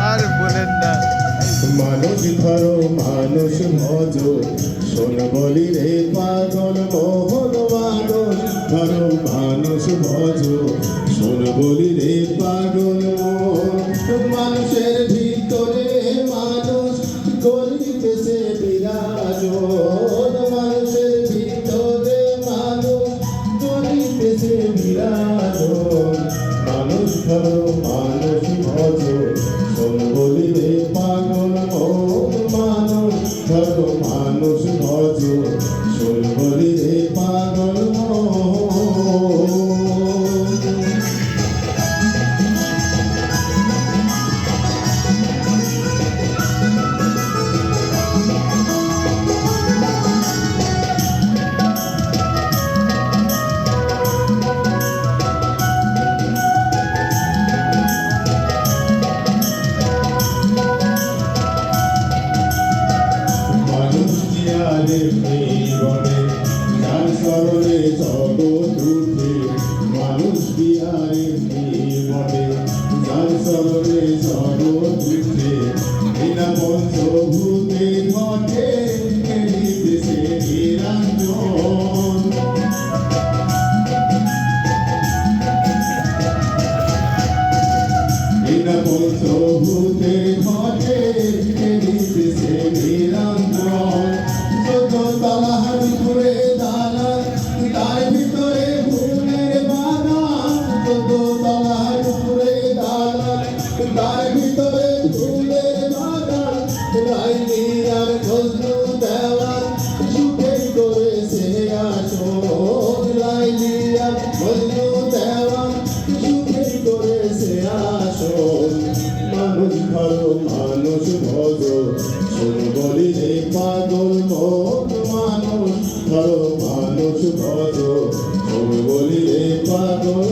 আর বলেন না। মানুষ ধরো মানুষ ভজ শোন বলি রে পাগল মোহন মানুষ ধরো মানুষ ভজ শোন বলি রে পাগল মোহন মানুষের ভিতরে মানুষ করিতেছে বিরাজ মানুষের ভিতরে মানুষ করিতেছে বিরাজ মানুষ ধরো মানুষ ভজ শোন বলি রে পাগল মানুষ ধরো মানুষ ভজ শোন বলি রে পাগল মানুষ বিহারে বটে যার সরণে জগৎ উঠে বিনা পঞ্চভূতে ঘটে দিতেছে নিরঞ্জন বিনা পঞ্চভূতে ঘটে দিতেছে নিরঞ্জন তালাহার ভিতরে দালান তার ভিতরে ফুলের বাগান তালাহার ভিতরে দালান তার ভিতরে ফুলের বাগান রাইনি আর ফজলু দেওয়ান সুখে করেছে আসন রাইনি আর ফজলু দেওয়ান সুখে করেছে আসন মানুষ ধরো মানুষ ভজ শোন বলি রে পাগল মন মানুষ ধরো মানুষ ভজ শোন বলি রে পাগল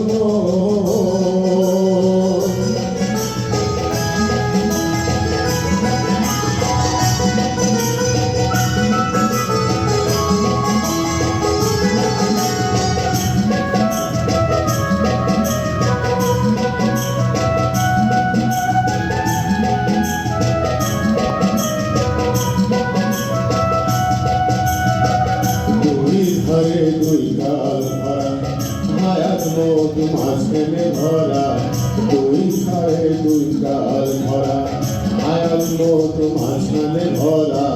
ধরে দুই কাল ভরা হায়াত মোট মাঝখানে ভরা দুই ধরে দুই কাল ভরা হায়াত মোট মাঝখানে ভরা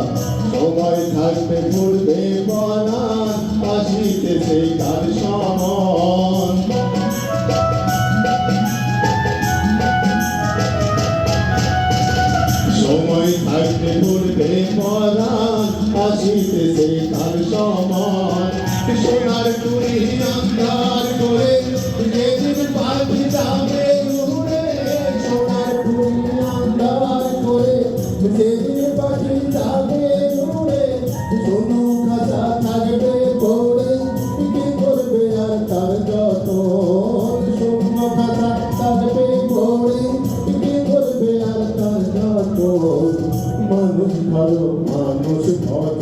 সময় থাকতে ঘুরবে বনা আসিতে সেই কাল সমান সময় থাকতে ঘুরবে বনা আসিতে সেই কাল সমান সোনার টুরি আন্ধার করে যেদিন পাখি যাবে উড়ে সোনার টুরি আন্ধার করে যেদিন পাখি যাবে উড়ে সোনু খাঁচা থাকবে পড়ে কি করবে আর তার যত সোনু খাঁচা থাকবে পড়ে কি করবে আর তার যত মানুষ ভালো মানুষ ভজ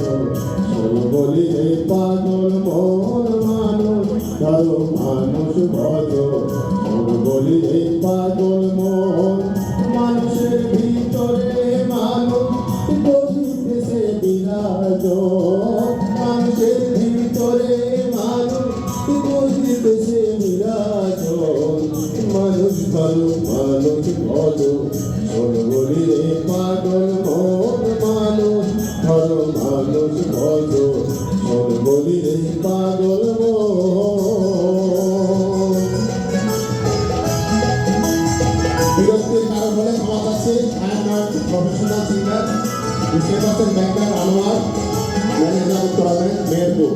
শোন বলি রে পাগল মন মানুষ ধরো মানুষ ভজ শোন বলি রে পাগল মন মানুষের ভিতরে মানুষ করিতেছে বিরাজ মানুষের ভিতরে মানুষ করিতেছে বিরাজ মানুষ ধরো মানুষ ভজ শোন বলি রে পাগল মন মানুষ ধরো মানুষ ভজ শোন বলি রে পাগল বিরক্তির কারণ হলে ক্ষমা পাচ্ছে প্রফেশনাল সিঙ্গার বুঝতে পারছেন ব্যাংকার আনোয়ার ম্যানেজার উত্তরাবে মেহেরপুর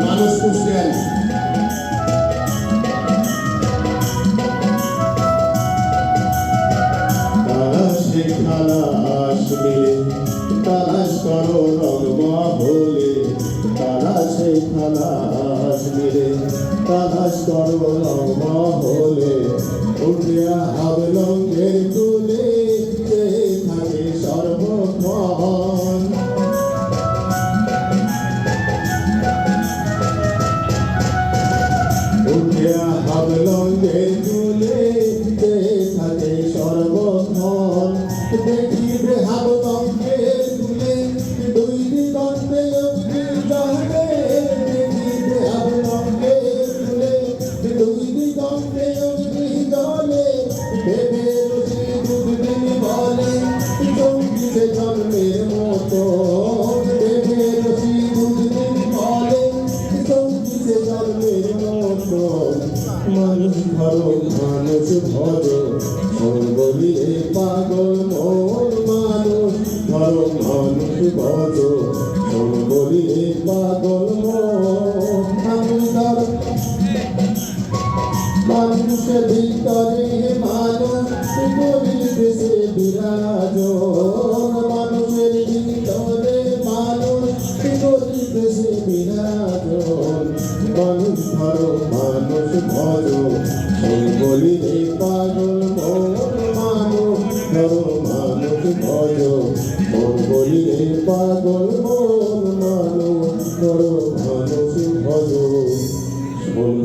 মানুষ কুষ্টিয়ারি তালাশ মিলে তালাশ করো রঙমা ভোলে তালাশে তালাশ মিলে তালাশ করো রঙমা ভোলে উঠিয়া হাবলঙ্গের তুলে থাকে সর্বক্ষণ দেখিবে হাবদম্বে তুলে দুই দিগন্তে অগ্নি জলে দেখিবে হাবদম্বে তুলে দুই দিগন্তে অগ্নি জলে ভেবে রসি দুদিন বলে চৌকিতে জন্মের মতো ভেবে রসি দুদিন বলে চৌকিতে জন্মের মতো মানুষ ধরো মানুষ ভজো বলিলে পাগল মোর মানুষ ধরো মানুষ ভজো বলিলে পাগল মোর মানুষ ধরো মানুষের ভিতরে মানুষ গরিব দেশে বিরাজ মানুষের ভিতরে মানুষ গরিব দেশে বিরাজ মানুষ ধরো মানুষ ভজো বলিলে পাগল মোর মানুষ ধরো মানুষ ভজো বলিলে পাগল